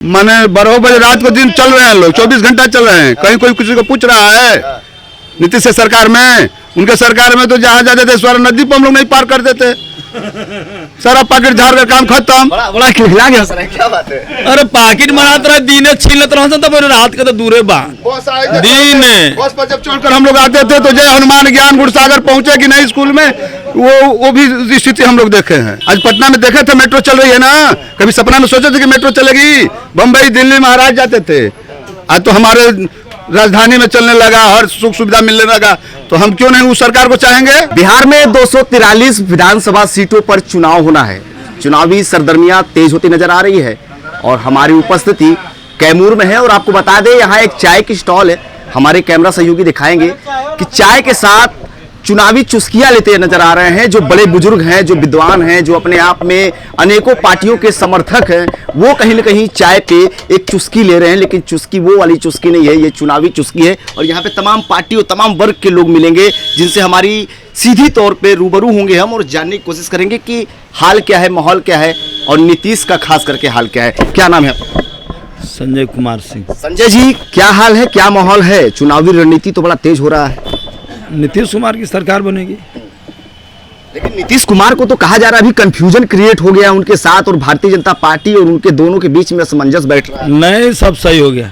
माने 12 बजे रात को दिन चल रहे हैं लोग, 24 घंटा चल रहे हैं। कहीं कोई किसी को पूछ रहा है? नीतीश से सरकार में, उनके सरकार में तो जहाँ जाते थे स्वर नदी पर हम लोग नहीं पार करते थे। सारा पैकेट झाड़ कर काम खत्म। बड़ा खिलखिला गया सर, क्या बात है? अरे पैकेट मनात रहे, दिन छीलत रहा तब रात के तो दूरे बा दिन। बस पर जब चढ़कर हम लोग आते थे तो जय हनुमान ज्ञान गुड़सागर पहुंचे कि नहीं स्कूल में, वो भी स्थिति हम लोग देखे हैं। आज पटना में देखे थे मेट्रो चल रही है ना, कभी सपना में सोचे थे कि मेट्रो चलेगी? बम्बई दिल्ली महाराज जाते थे, आज तो हमारे राजधानी में चलने लगा, हर सुख सुविधा मिलने लगा। तो हम क्यों नहीं उस सरकार को चाहेंगे? बिहार में 243 विधानसभा सीटों पर चुनाव होना है। चुनावी सरगर्मियां तेज होती नजर आ रही है और हमारी उपस्थिति कैमूर में है। और आपको बता दें, यहाँ एक चाय की स्टॉल है। हमारे कैमरा सहयोगी दिखाएंगे कि चाय के साथ चुनावी चुस्कियां लेते नजर आ रहे हैं। जो बड़े बुजुर्ग हैं, जो विद्वान हैं, जो अपने आप में अनेकों पार्टियों के समर्थक हैं, वो कहीं न कहीं चाय पे एक चुस्की ले रहे हैं। लेकिन चुस्की वो वाली चुस्की नहीं है, ये चुनावी चुस्की है। और यहाँ पे तमाम पार्टियों, तमाम वर्ग के लोग मिलेंगे जिनसे हमारी सीधी तौर पे रूबरू होंगे हम और जानने की कोशिश करेंगे कि हाल क्या है, माहौल क्या है और नीतीश का खास करके हाल क्या है। क्या नाम है आपका? संजय कुमार सिंह। संजय जी, क्या हाल है, क्या माहौल है? चुनावी रणनीति तो बड़ा तेज हो रहा है। नीतीश कुमार की सरकार बनेगी। लेकिन नीतीश कुमार को तो कहा जा रहा है अभी कंफ्यूजन क्रिएट हो गया उनके साथ और भारतीय जनता पार्टी और उनके दोनों के बीच में असमंजस बैठ रहा है। नहीं, सब सही हो गया,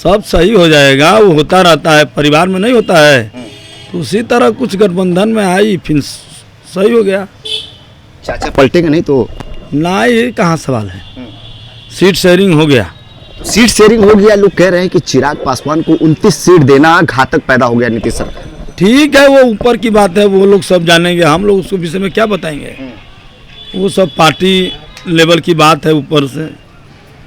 सब सही हो जाएगा। वो होता रहता है, परिवार में नहीं होता है तो उसी तरह कुछ गठबंधन में आई, फिर सही हो गया। चाचा पलटेगा नहीं तो? ना, ये कहाँ सवाल है, सीट शेयरिंग हो गया। सीट शेयरिंग हो गया। लोग कह रहे हैं कि चिराग पासवान को 29 सीट देना घातक पैदा हो गया नीतीश सरकार। ठीक है, वो ऊपर की बात है, वो लोग सब जानेंगे, हम लोग उसके विषय में क्या बताएंगे। वो सब पार्टी लेवल की बात है ऊपर से।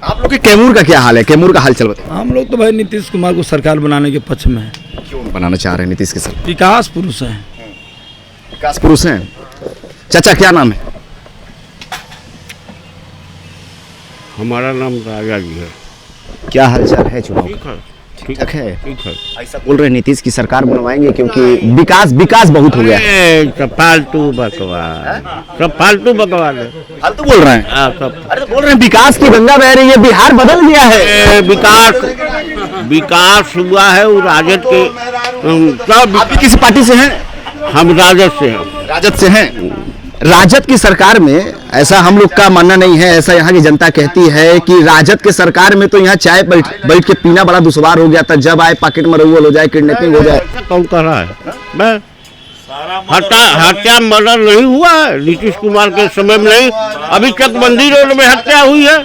आप लोग के कैमूर का क्या हाल है? कैमूर का हाल चल बताइए। हम लोग तो भाई नीतीश कुमार को सरकार बनाने के पक्ष में है। क्यों बनाना चाह रहे हैं नीतीश के सरकार? विकास पुरुष है। विकास पुरुष हैं। चाचा क्या नाम है? हमारा नाम राजा जी है। क्या हालचाल है? चुनाव ठीक है, ठीक ठाक है। ठीक है। ऐसा बोल रहे हैं नीतीश की सरकार बनवाएंगे क्योंकि विकास बहुत हो गया है। सब फालतू बकवास, सब फालतू बकवास है। फालतू बोल रहे हैं? हाँ, सब। अरे तो बोल रहे हैं विकास की गंगा बह रही है, बिहार बदल गया है। विकास हुआ है वो राजद के। सब आप किसी पार्टी से हैं? हम राजद से हैं। राजद से हैं। राजद की सरकार में ऐसा हम लोग का मानना नहीं है, ऐसा यहाँ की जनता कहती है कि राजद के सरकार में तो यहाँ चाय बैठ के पीना बड़ा दुश्वार हो गया था। जब आए पॉकेट मरौल हो जाए, किडनैपिंग हो जाए। कौन कर रहा है? बस हत्या मर्डर नहीं हुआ है नीतीश कुमार के समय में। नहीं, अभी चकबंदी रोड में हत्या हुई है।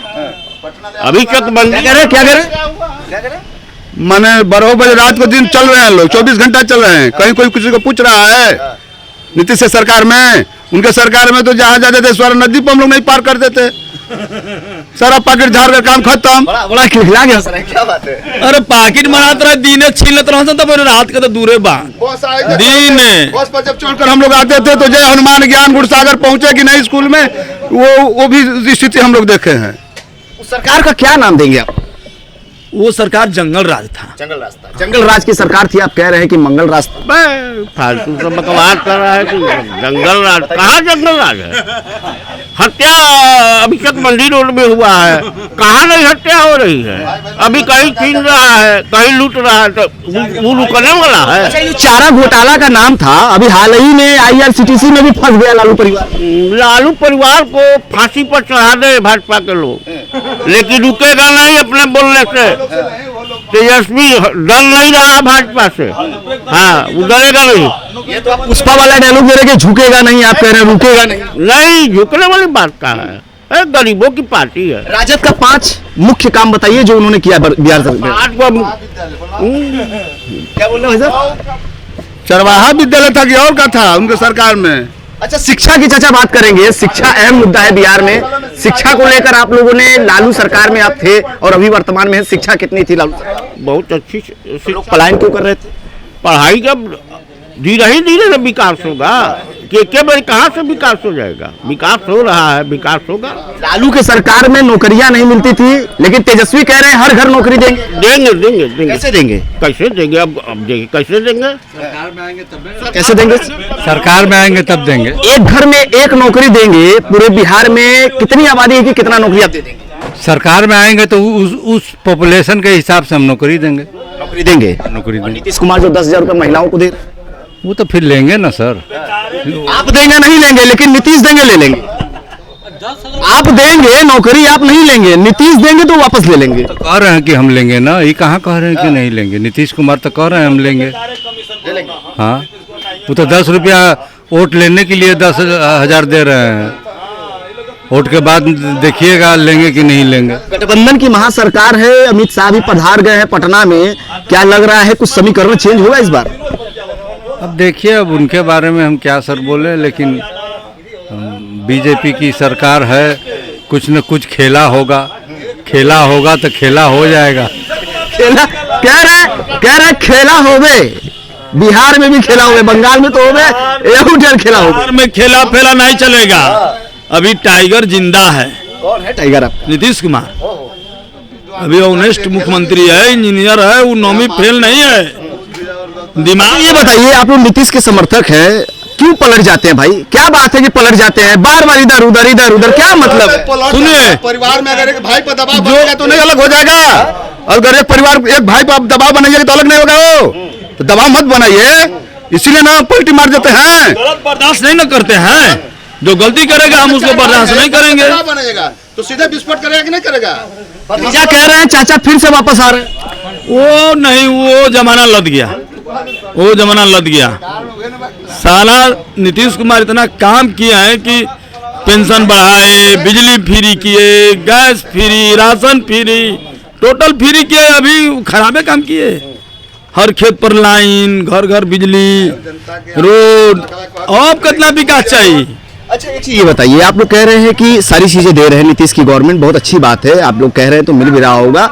अभी चकबंदी क्या करें? माने 12 बजे रात को दिन चल रहे हैं लोग, 24 घंटा चल रहे हैं। कहीं कोई किसी को पूछ रहा है? नीतीश से सरकार में, उनके सरकार में तो जहाँ जाते थे स्वर नदी पर हम लोग नहीं पार करते थे। सारा पैकेट झाड़ कर काम खत्म। बड़ा खिलखिला गया सर, क्या बात है? अरे पैकेट मनात रहे, दिन छीलत रहा तब रात के तो दूरे बा दिन। बस पर जब चढ़कर हम लोग आते थे तो जय हनुमान ज्ञान गुड़सागर पहुंचे कि नहीं स्कूल में, वो भी स्थिति हम लोग देखे हैं। उस सरकार का क्या नाम देंगे आप? वो सरकार जंगल राज था। जंगल राज की सरकार थी। आप कह रहे हैं कि मंगल राज। फालतू से बकवास कर रहा है कि जंगल राज। कहाँ जंगल राज है? हत्या अभी तक मंडी रोड में हुआ है, कहाँ नहीं हत्या हो रही है? अभी कहीं छीन रहा है, कहीं लूट रहा है, तो वो रुकने वाला है? अच्छा, ये चारा घोटाला का नाम था। अभी हाल ही में IRCTC में भी फंस गया लालू परिवार। लालू परिवार को फांसी पर चढ़ा दे भाजपा के लोग, लेकिन रुकेगा नहीं अपने बोलने से। तेजस्वी डर नहीं रहा भाजपा से। हाँ, वो डरेगा नहीं। ये तो आप पुष्पा वाला डायलॉग दे रहे कि झुकेगा नहीं, आप कह रहे हैं रुकेगा नहीं। नहीं, झुकने वाली बात कहाँ है? गरीबों की पार्टी है। राजद का 5 मुख्य काम बताइए जो उन्होंने किया बिहार सरकार। क्या बोल रहे हैं सर? चरवाहा विद्यालय था कि और का था उनके सरकार में? अच्छा, शिक्षा की चाचा बात करेंगे। शिक्षा अहम मुद्दा है बिहार में। शिक्षा को लेकर आप लोगों ने, लालू सरकार में आप थे और अभी वर्तमान में शिक्षा कितनी थी लालू सरकार? बहुत अच्छी। लोग पलायन क्यों कर रहे थे? पढ़ाई जब धीरे ही धीरे विकास होगा, के बार कहाँ से विकास हो जाएगा? विकास हो रहा है, विकास होगा। लालू के सरकार में नौकरियां नहीं मिलती थी, लेकिन तेजस्वी कह रहे हैं हर घर नौकरी देंगे। देंगे। कैसे देंगे? अब देखिए कैसे देंगे। कैसे देंगे? सरकार में आएंगे तब देंगे। एक घर में एक नौकरी देंगे। पूरे बिहार में कितनी आबादी है कि कितना नौकरी आप दे देंगे? सरकार में आएंगे तो उस पॉपुलेशन के हिसाब से हम नौकरी देंगे। नौकरी देंगे। नौकरी देंगे। नीतीश कुमार जो 10,000 रुपये महिलाओं को दे, वो तो फिर लेंगे ना सर। आप देंगे नहीं लेंगे, लेकिन नीतीश देंगे ले लेंगे। आप देंगे नौकरी, आप नहीं लेंगे, नीतीश देंगे तो वापस ले लेंगे। तो कह रहे हैं कि हम लेंगे ना, ये कहाँ कह रहे हैं कि नहीं लेंगे। नीतीश कुमार तो कह रहे हैं हम लेंगे। हाँ, वो तो 10 रुपया वोट लेने के लिए 10,000 दे रहे हैं। वोट के बाद देखिएगा लेंगे कि नहीं लेंगे। गठबंधन की महासरकार है, अमित शाह भी पधार गए हैं पटना में, क्या लग रहा है कुछ समीकरण चेंज होगा इस बार? अब देखिए, अब उनके बारे में हम क्या सर बोले, लेकिन बीजेपी की सरकार है, कुछ न कुछ खेला होगा तो खेला हो जाएगा। खेला कह रहे खेला होवे, बिहार में भी खेला होवे, बंगाल में तो होवे, एहुटर खेला होवे। बिहार में खेला फेला नहीं चलेगा, अभी टाइगर जिंदा है। कौन है टाइगर? आप नीतीश कुमार अभी ऑनेस्ट मुख्यमंत्री है, इंजीनियर है, वो नौवीं फेल नहीं है। दिमाग ये बताइए, आप लोग नीतीश के समर्थक हैं, क्यों पलट जाते हैं भाई? क्या बात है कि पलट जाते हैं बार बार, इधर उधर, क्या मतलब है? सुनिए, परिवार में अगर एक भाई पर दबाव बनेगा तो नहीं अलग हो जाएगा, और अगर एक परिवार एक भाई पर दबाव बनेगा तो अलग नहीं होगा। वो तो दबाव मत बनाइए, इसीलिए ना पलटी मार देते हैं। गलत बर्दाश्त नहीं न करते हैं, जो गलती करेगा हम उसको बर्दाश्त नहीं करेंगे। बनेगा तो सीधे विस्फोट करेगा कि नहीं करेगा? भतीजा कह रहे हैं चाचा फिर से वापस आ रहे हैं। वो नहीं, वो जमाना लद गया, वो जमाना लद गया। साला नीतीश कुमार इतना काम किया है कि पेंशन बढ़ाए, बिजली फ्री किए, gas free, ration free, total free किए। अभी खराबे काम किए, हर खेत पर लाइन, घर घर बिजली, रोड, और कितना विकास चाहिए। अच्छा एक चीज ये बताइए, आप लोग कह रहे हैं कि सारी चीजें दे रहे हैं नीतीश की गवर्नमेंट, बहुत अच्छी बात है, आप लोग कह रहे हैं तो मिल भी रहा होगा।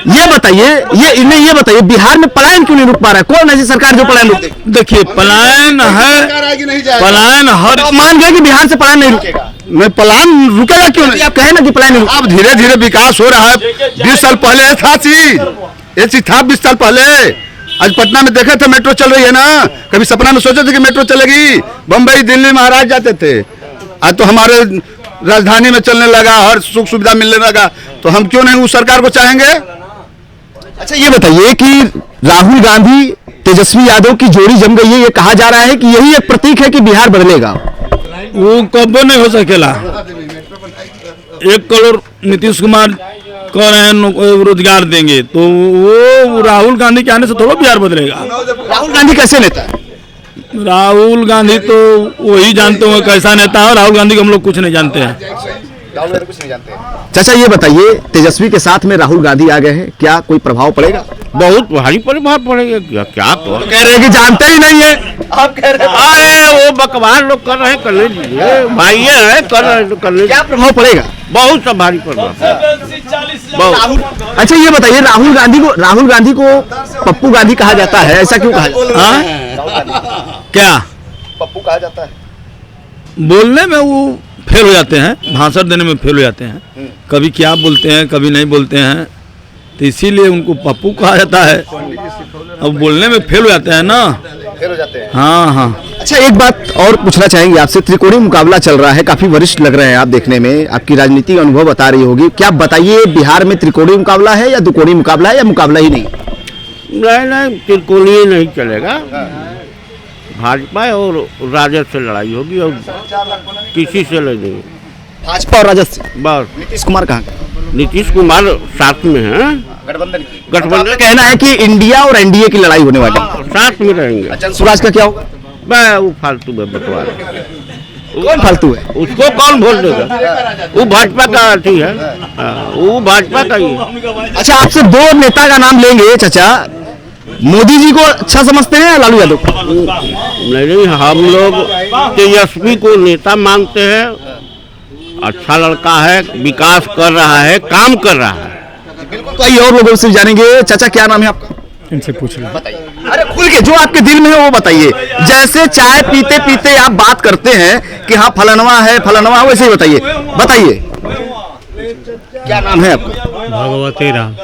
ये बताइए, ये बताइए बिहार में पलायन क्यों नहीं रुक पा रहा है? कौन ऐसी सरकार जो पलायन रुक? देखिए, पलायन है, पलायन हर आप मान गए कि बिहार से पलायन नहीं रुकेगा? नहीं, पलायन रुकेगा क्यों नहीं? आप कहे ना कि पलायन नहीं रुकेगा। अब धीरे धीरे विकास हो रहा है। 20 साल पहले था चीज, ये चीज था 20 साल पहले। आज पटना में देखे थे मेट्रो चल रही है ना, कभी सपना में सोचे थे कि मेट्रो चलेगी? बम्बई दिल्ली महाराज जाते थे, आज तो हमारे राजधानी में चलने लगा, हर सुख सुविधा मिलने लगा, तो हम क्यों नहीं उस सरकार को चाहेंगे? अच्छा ये बताइए कि राहुल गांधी तेजस्वी यादव की जोड़ी जम गई है, ये कहा जा रहा है कि यही एक प्रतीक है कि बिहार बदलेगा। वो कब नहीं हो सकेला। 1 करोड़ नीतीश कुमार कह रहे हैं रोजगार देंगे, तो वो राहुल गांधी के आने से थोड़ा बिहार बदलेगा। राहुल गांधी कैसे नेता है? राहुल गांधी तो वही जानते हो कैसा नेता है, राहुल गांधी को हम लोग कुछ नहीं जानते हैं। चाचा ये बताइए, तेजस्वी के साथ में राहुल गांधी आ गए हैं, क्या कोई प्रभाव पड़ेगा? बहुत भारी प्रभाव पड़ेगा। क्या तो कह रहे हैं कि जानते ही नहीं है। आप कह रहे हैं अरे वो बकवास लोग कर रहे हैं, करने दीजिए, भाई है कर रहे हैं तो करने। क्या प्रभाव पड़ेगा? बहुत सा भारी प्रभाव। अच्छा ये बताइए, राहुल गांधी को पप्पू गांधी कहा जाता है, ऐसा क्यों कहा जाता है? क्या पप्पू कहा जाता है? बोलने में वो फेल हो जाते हैं, भाषण देने में फेल हो जाते हैं, कभी क्या बोलते हैं कभी नहीं बोलते हैं, तो इसीलिए उनको पप्पू कहा जाता है। अब बोलने में फेल हो जाते हैं ना, फेल हो जाते हैं। हाँ हाँ। अच्छा एक बात और पूछना चाहेंगे आपसे, त्रिकोणीय मुकाबला चल रहा है, काफी वरिष्ठ लग रहे हैं आप देखने में, आपकी राजनीतिक अनुभव बता रही होगी, क्या बताइए बिहार में त्रिकोणीय मुकाबला है या दुकोणीय मुकाबला है या मुकाबला ही नहीं? नहीं, त्रिकोणीय नहीं चलेगा। भाजपा और राजद से लड़ाई होगी और किसी से नहीं। भाजपा और राजद से? बस। नीतीश कुमार कहाँ? नीतीश कुमार साथ में है, गठबंधन कहना है कि इंडिया और एनडीए की लड़ाई होने वाली है, साथ में रहेंगे। अच्छा स्वराज का क्या होगा? वो फालतू में बकवास। कौन फालतू है? उसको कौन वोट देगा? वो भाजपा का अथी है, वो भाजपा का ही है। अच्छा आपसे 2 नेता का नाम लेंगे चाचा, मोदी जी को अच्छा समझते हैं या लालू यादव? नहीं, हम लोग तेजस्वी को नेता मानते हैं, अच्छा लड़का है, विकास कर रहा है, काम कर रहा है। कई और लोगों से जानेंगे। चाचा क्या नाम है आपका? इनसे पूछ लो। बताइए, अरे खुल के जो आपके दिल में है वो बताइए। जैसे चाय पीते पीते आप बात करते हैं कि हाँ फलानवा है, वैसे ही बताइए क्या नाम है आपका? भगवती राम।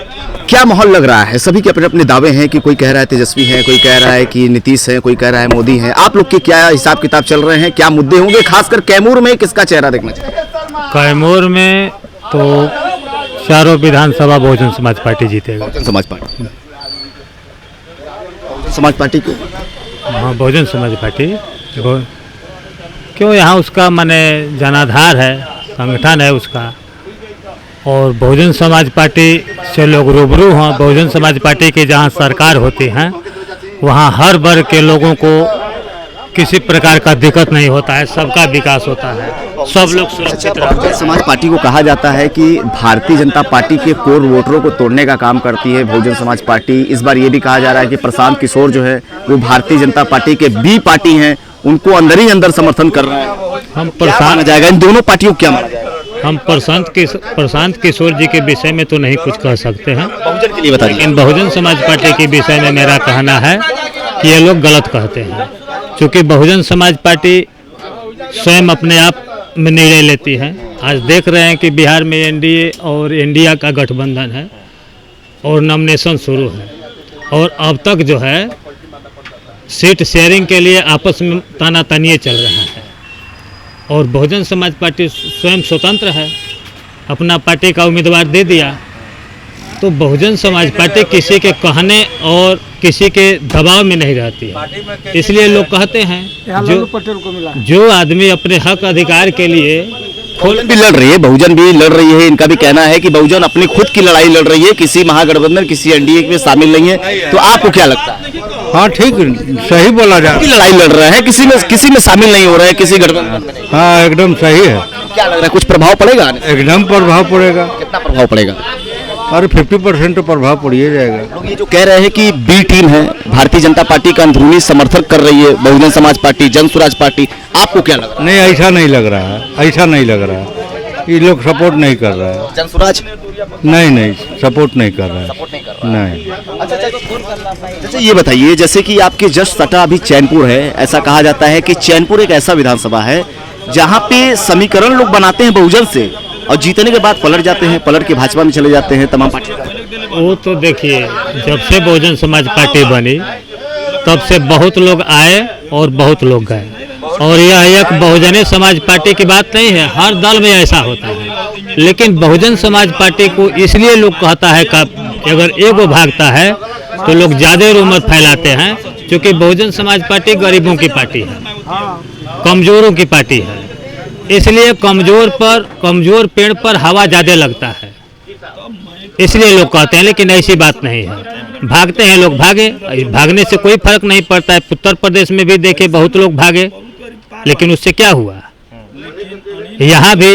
क्या माहौल लग रहा है? सभी के अपने अपने दावे हैं कि कोई कह रहा है तेजस्वी है, कोई कह रहा है कि नीतीश है, कोई कह रहा है मोदी है। आप लोग के क्या हिसाब किताब चल रहे हैं? क्या मुद्दे होंगे? खासकर कैमूर में किसका चेहरा देखना चाहिए? कैमूर में तो चारों विधानसभा बहुजन समाज पार्टी जीतेगा। बहुजन समाज पार्टी, बहुजन समाज पार्टी को हाँ, बहुजन समाज पार्टी क्यों, यहाँ उसका माने जनाधार है, संगठन है उसका, और बहुजन समाज पार्टी से लोग रूबरू हों। बहुजन समाज पार्टी की जहाँ सरकार होती है वहाँ हर वर्ग के लोगों को किसी प्रकार का दिक्कत नहीं होता है, सबका विकास होता है, सब लोग सुरक्षित रहते बहुजन समाज पार्टी को कहा जाता है कि भारतीय जनता पार्टी के कोर वोटरों को तोड़ने का काम करती है बहुजन समाज पार्टी। इस बार ये भी कहा जा रहा है कि प्रशांत किशोर जो है वो भारतीय जनता पार्टी के बी पार्टी हैं, उनको अंदर ही अंदर समर्थन कर रहे हैं। हम क्या माना जाएगा इन दोनों पार्टियों को, क्या माना जाएगा? हम प्रशांत किशोर जी के विषय में तो नहीं कुछ कह सकते हैं, बहुजन के लिए बताइए। लेकिन बहुजन समाज पार्टी के विषय में मेरा कहना है कि ये लोग गलत कहते हैं, क्योंकि बहुजन समाज पार्टी स्वयं अपने आप में निर्णय लेती है। आज देख रहे हैं कि बिहार में एनडीए और इंडिया का गठबंधन है और नॉमिनेशन शुरू है, और अब तक जो है सीट शेयरिंग के लिए आपस में तानातानी चल रहा है, और बहुजन समाज पार्टी स्वयं स्वतंत्र है, अपना पार्टी का उम्मीदवार दे दिया। तो बहुजन समाज पार्टी किसी के कहने और किसी के दबाव में नहीं रहती है, इसलिए लोग कहते हैं जो आदमी अपने हक अधिकार के लिए बहुजन भी लड़ रही है, बहुजन भी लड़ रही है। इनका भी कहना है कि बहुजन अपनी खुद की लड़ाई लड़ रही है, किसी महागठबंधन किसी एनडीए में शामिल नहीं है। तो आपको क्या लगता है? हाँ ठीक, सही बोला जा की लड़ाई लड़ रहे हैं, किसी में शामिल नहीं हो रहे हैं, किसी गठबंधन में नहीं। हाँ एकदम सही है। क्या लग रहा है, कुछ प्रभाव पड़ेगा? एकदम प्रभाव पड़ेगा। कितना प्रभाव पड़ेगा? अरे 50% तो प्रभाव पड़ ही जाएगा। लोग ये जो कह रहे हैं कि बी टीम है, भारतीय जनता पार्टी का अंदरूनी समर्थन कर रही है बहुजन समाज पार्टी, जन स्वराज पार्टी, आपको क्या लग रहा नहीं, ऐसा नहीं लग रहा है, ऐसा नहीं लग रहा है। ये लोग सपोर्ट नहीं कर रहा है। है? जन स्वराज नहीं, सपोर्ट नहीं कर रहा है। नहीं। अच्छा ये बताइए, जैसे कि आपके जस्ट सटा अभी चैनपुर है, ऐसा कहा जाता है कि चैनपुर एक ऐसा विधानसभा है जहाँ पे समीकरण लोग बनाते हैं बहुजन से और जीतने के बाद पलट जाते हैं, पलट के भाजपा में चले जाते हैं तमाम पार्टी। वो तो देखिए, जब से बहुजन समाज पार्टी बनी तब से बहुत लोग आए और बहुत लोग गए, और यह एक बहुजन समाज पार्टी की बात नहीं है, हर दल में ऐसा होता है। लेकिन बहुजन समाज पार्टी को इसलिए लोग कहता है कि अगर एगो भागता है तो लोग ज़्यादा रूमर फैलाते हैं, क्योंकि बहुजन समाज पार्टी गरीबों की पार्टी है, कमजोरों की पार्टी है, इसलिए कमजोर पेड़ पर हवा ज़्यादा लगता है, इसलिए लोग कहते हैं। लेकिन ऐसी बात नहीं है, भागते हैं लोग, भागने से कोई फर्क नहीं पड़ता है। उत्तर प्रदेश में भी देखे बहुत लोग भागे, लेकिन उससे क्या हुआ? यहाँ भी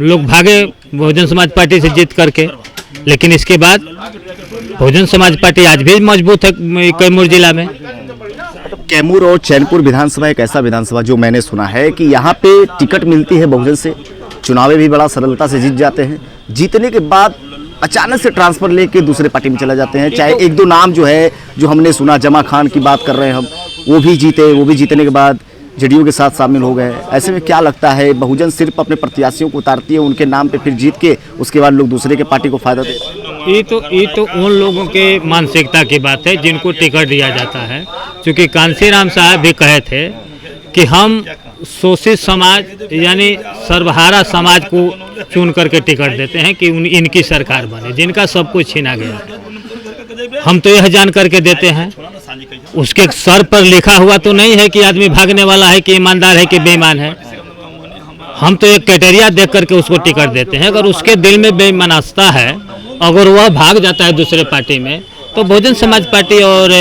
लोग भागे बहुजन समाज पार्टी से जीत करके, लेकिन इसके बाद बहुजन समाज पार्टी आज भी मजबूत है कैमूर जिला में। कैमूर और चैनपुर विधानसभा एक ऐसा विधानसभा जो मैंने सुना है कि यहाँ पे टिकट मिलती है बहुजन से, चुनाव भी बड़ा सरलता से जीत जाते हैं, जीतने के बाद अचानक से ट्रांसफर लेके दूसरे पार्टी में चले जाते हैं। चाहे एक दो नाम जो है जो हमने सुना, जमा खान की बात कर रहे हैं हम, वो भी जीते, वो भी जीतने के बाद जेडीयू के साथ शामिल हो गए। ऐसे में क्या लगता है, बहुजन सिर्फ अपने प्रत्याशियों को उतारती है उनके नाम पे, फिर जीत के उसके बाद लोग दूसरे के पार्टी को फायदा देते हैं? ये तो उन लोगों के मानसिकता की बात है जिनको टिकट दिया जाता है, क्योंकि कांसीराम साहब भी कहे थे कि हम शोषित समाज यानी सर्वहारा समाज को चुन करके टिकट देते हैं कि इनकी सरकार बने, जिनका सब कुछ छीना गया है। हम तो यह जान करके देते हैं, उसके सर पर लिखा हुआ तो नहीं है कि आदमी भागने वाला है कि ईमानदार है कि बेईमान है। हम तो एक क्राइटेरिया देख करके उसको टिकट देते हैं। अगर उसके दिल में बेईमानता है, अगर वह भाग जाता है दूसरे पार्टी में, तो बहुजन समाज पार्टी और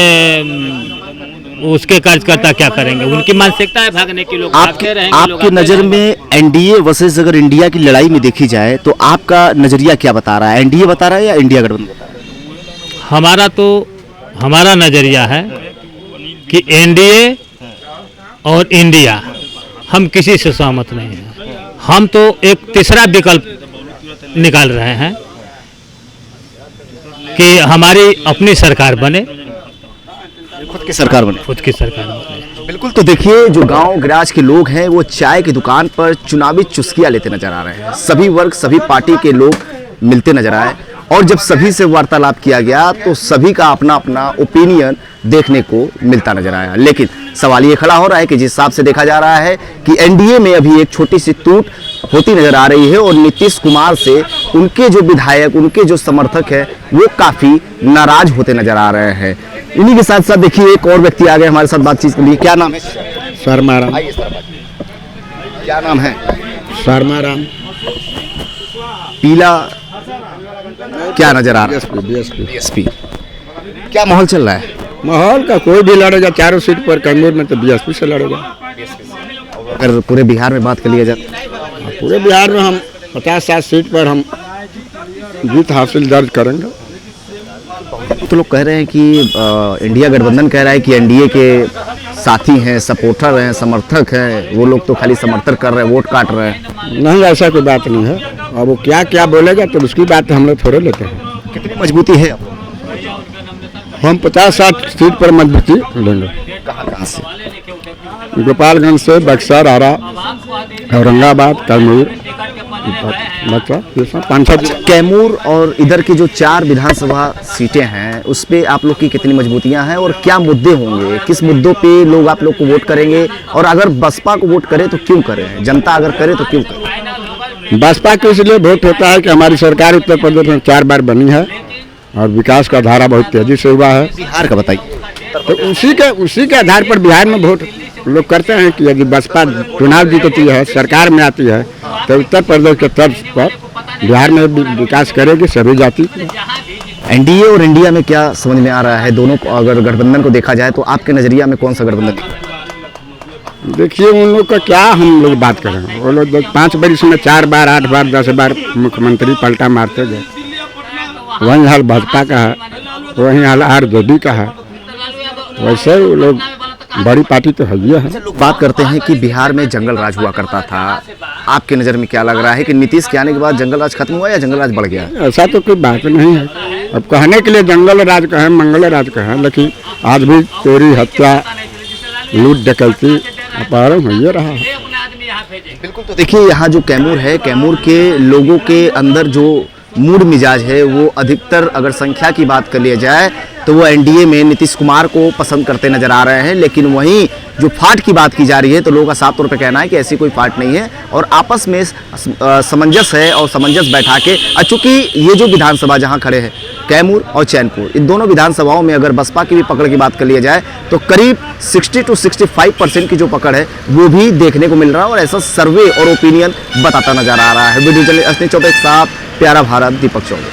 उसके कार्यकर्ता क्या करेंगे? उनकी मानसिकता है भागने की, लोग भागते रहेंगे। आपके नज़र में एनडीए वर्सेस अगर इंडिया की लड़ाई में देखी जाए तो आपका नजरिया क्या बता रहा है? एनडीए बता रहा है या इंडिया गठबंधन बता रहा है? हमारा नजरिया है कि एनडीए और इंडिया, हम किसी से सहमत नहीं हैं। हम तो एक तीसरा विकल्प निकाल रहे हैं कि हमारी अपनी सरकार बने, खुद की सरकार बने। खुद की सरकार बने। बिल्कुल। तो देखिए, जो गांव गिराज के लोग हैं वो चाय की दुकान पर चुनावी चुस्कियां लेते नजर आ रहे हैं। सभी वर्ग, सभी पार्टी के लोग मिलते नजर आए और जब सभी से वार्तालाप किया गया तो सभी का अपना अपना ओपिनियन देखने को मिलता नजर आया। लेकिन सवाल ये खड़ा हो रहा है कि जिस हिसाब से देखा जा रहा है कि एनडीए में अभी एक छोटी सी टूट होती नजर आ रही है और नीतीश कुमार से उनके जो विधायक, उनके जो समर्थक है वो काफी नाराज होते नजर आ रहे हैं। इन्हीं के साथ साथ देखिए एक और व्यक्ति आ गए हमारे साथ बातचीत के लिए। क्या नाम है? शर्माराम। क्या नाम है? शर्माराम। पीला क्या नजर आ रहा है? बीएसपी। क्या माहौल चल रहा है? माहौल का कोई भी लड़ेगा चारों सीट पर कैमूर में तो बीएसपी से लड़ेगा। अगर पूरे बिहार में बात कर लिया जाए, पूरे बिहार में हम 50-60 सीट पर हम जीत हासिल दर्ज करेंगे। तो लोग कह रहे हैं कि इंडिया गठबंधन कह रहा है कि एनडीए के साथी हैं, सपोर्टर हैं, समर्थक हैं, वो लोग तो खाली समर्थक कर रहे हैं, वोट काट रहे हैं। नहीं, ऐसा कोई बात नहीं है। और वो क्या क्या बोलेगा तो उसकी बात हम लोग थोड़े लेते हैं। कितनी मजबूती है? हम 50-60 सीट पर मजबूती लेंगे। कहाँ से? गोपालगंज से, बक्सर, आरा, औरंगाबाद, कैमूर, बक्सर, ये सब 5-6। कैमूर और इधर की जो 4 विधानसभा सीटें हैं उस पे आप लोग की कितनी मजबूतियां हैं और क्या मुद्दे होंगे, किस मुद्दों पे लोग आप लोग को वोट करेंगे? और अगर बसपा को वोट करे तो क्यों करें? जनता अगर करे तो क्यों करे? बसपा के इसलिए वोट होता है कि हमारी सरकार उत्तर प्रदेश में 4 बार बनी है और विकास का धारा बहुत तेजी से हुआ है। बिहार का बताइए। तो उसी के आधार पर बिहार में वोट लोग करते हैं कि यदि बसपा चुनाव जीतती है, सरकार में आती है, तो उत्तर प्रदेश के तर्ज पर बिहार में भी विकास करेगी सभी जाति। एनडीए और इंडिया में क्या समझ में आ रहा है? दोनों को अगर गठबंधन को देखा जाए तो आपके नजरिया में कौन सा गठबंधन? देखिए उन लोग का क्या हम लोग बात करें। वो लोग 5 वर्ष में 4 बार, 8 बार, 10 बार मुख्यमंत्री पलटा मारते गए। वही हाल भाजपा का है, वही हाल आरजेडी का है। वैसे वो लोग बड़ी पार्टी तो है ही है। लोग बात करते हैं कि बिहार में जंगल राज हुआ करता था। आपके नज़र में क्या लग रहा है कि नीतीश के आने के बाद जंगल राज खत्म हुआ या जंगल राज बढ़ गया? ऐसा तो कोई बात नहीं है। अब कहने के लिए जंगल राज का है, मंगल राज का है, लेकिन आज भी चोरी, हत्या, लूट, डकैती, अपहरण हो रहा है। बिल्कुल। तो देखिए यहाँ जो कैमूर है, कैमूर के लोगों के अंदर जो मूड मिजाज है वो अधिकतर अगर संख्या की बात कर लिया जाए तो वो एनडीए में नीतीश कुमार को पसंद करते नजर आ रहे हैं। लेकिन वहीं जो फाट की बात की जा रही है तो लोगों का साफ तौर पे कहना है कि ऐसी कोई फाट नहीं है और आपस में समंजस है और समंजस बैठा के, चूंकि ये जो विधानसभा जहां खड़े हैं कैमूर और चैनपुर, इन दोनों विधानसभाओं में अगर बसपा की भी पकड़ की बात कर लिया जाए तो करीब 60 से 65% की जो पकड़ है वो भी देखने को मिल रहा है और ऐसा सर्वे और ओपिनियन बताता नजर आ रहा है। वीडियो जर्नलिस्ट असनी चौबे के साथ प्यारा भारत, दीपक चौबे।